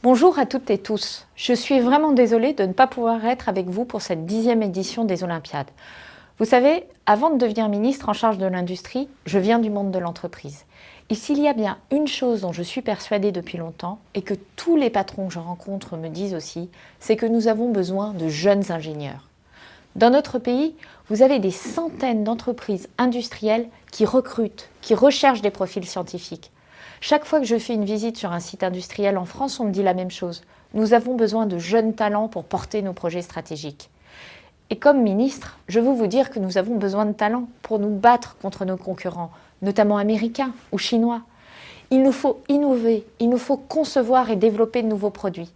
Bonjour à toutes et tous. Je suis vraiment désolée de ne pas pouvoir être avec vous pour cette 10e édition des Olympiades. Vous savez, avant de devenir ministre en charge de l'industrie, je viens du monde de l'entreprise. Et s'il y a bien une chose dont je suis persuadée depuis longtemps, et que tous les patrons que je rencontre me disent aussi, c'est que nous avons besoin de jeunes ingénieurs. Dans notre pays, vous avez des centaines d'entreprises industrielles qui recrutent, qui recherchent des profils scientifiques. Chaque fois que je fais une visite sur un site industriel en France, on me dit la même chose. Nous avons besoin de jeunes talents pour porter nos projets stratégiques. Et comme ministre, je veux vous dire que nous avons besoin de talents pour nous battre contre nos concurrents, notamment américains ou chinois. Il nous faut innover, il nous faut concevoir et développer de nouveaux produits.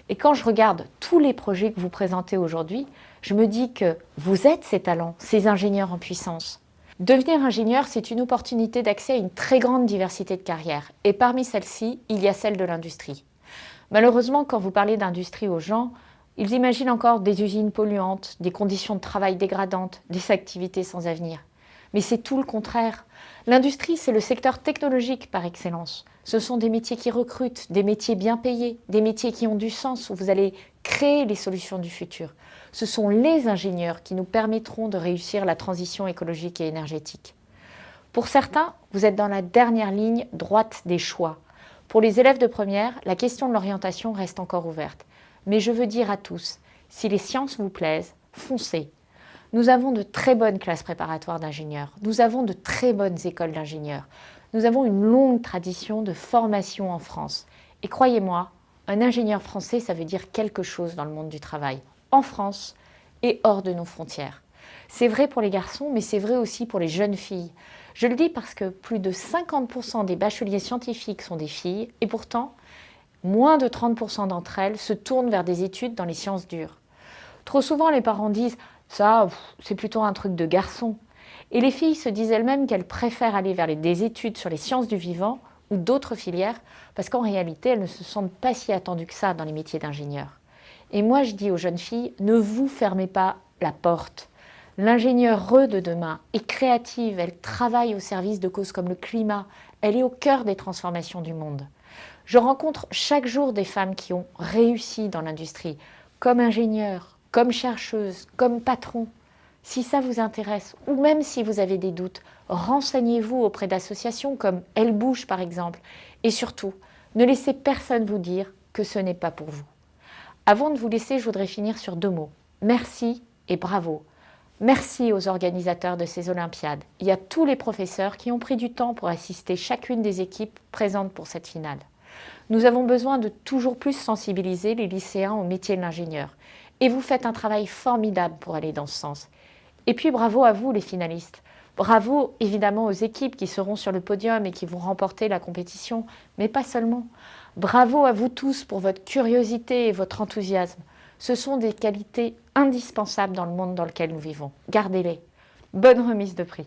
Et quand je regarde tous les projets que vous présentez aujourd'hui, je me dis que vous êtes ces talents, ces ingénieurs en puissance. Devenir ingénieur, c'est une opportunité d'accès à une très grande diversité de carrières. Et parmi celles-ci, il y a celle de l'industrie. Malheureusement, quand vous parlez d'industrie aux gens, ils imaginent encore des usines polluantes, des conditions de travail dégradantes, des activités sans avenir. Mais c'est tout le contraire. L'industrie, c'est le secteur technologique par excellence. Ce sont des métiers qui recrutent, des métiers bien payés, des métiers qui ont du sens, où vous allez créer les solutions du futur. Ce sont les ingénieurs qui nous permettront de réussir la transition écologique et énergétique. Pour certains, vous êtes dans la dernière ligne droite des choix. Pour les élèves de première, la question de l'orientation reste encore ouverte. Mais je veux dire à tous, si les sciences vous plaisent, foncez. Nous avons de très bonnes classes préparatoires d'ingénieurs. Nous avons de très bonnes écoles d'ingénieurs. Nous avons une longue tradition de formation en France. Et croyez-moi, un ingénieur français, ça veut dire quelque chose dans le monde du travail, en France et hors de nos frontières. C'est vrai pour les garçons, mais c'est vrai aussi pour les jeunes filles. Je le dis parce que plus de 50% des bacheliers scientifiques sont des filles, et pourtant, moins de 30% d'entre elles se tournent vers des études dans les sciences dures. Trop souvent, les parents disent « ça, c'est plutôt un truc de garçon ». Et les filles se disent elles-mêmes qu'elles préfèrent aller vers des études sur les sciences du vivant ou d'autres filières, parce qu'en réalité, elles ne se sentent pas si attendues que ça dans les métiers d'ingénieur. Et moi, je dis aux jeunes filles, ne vous fermez pas la porte. L'ingénieure de demain est créative, elle travaille au service de causes comme le climat, elle est au cœur des transformations du monde. Je rencontre chaque jour des femmes qui ont réussi dans l'industrie, comme ingénieures, comme chercheuses, comme patrons. Si ça vous intéresse, ou même si vous avez des doutes, renseignez-vous auprès d'associations comme Elle Bouge par exemple. Et surtout, ne laissez personne vous dire que ce n'est pas pour vous. Avant de vous laisser, je voudrais finir sur 2 mots. Merci et bravo. Merci aux organisateurs de ces Olympiades et à tous les professeurs qui ont pris du temps pour assister chacune des équipes présentes pour cette finale. Nous avons besoin de toujours plus sensibiliser les lycéens au métier de l'ingénieur. Et vous faites un travail formidable pour aller dans ce sens. Et puis bravo à vous les finalistes. Bravo évidemment aux équipes qui seront sur le podium et qui vont remporter la compétition, mais pas seulement. Bravo à vous tous pour votre curiosité et votre enthousiasme. Ce sont des qualités indispensables dans le monde dans lequel nous vivons. Gardez-les. Bonne remise de prix.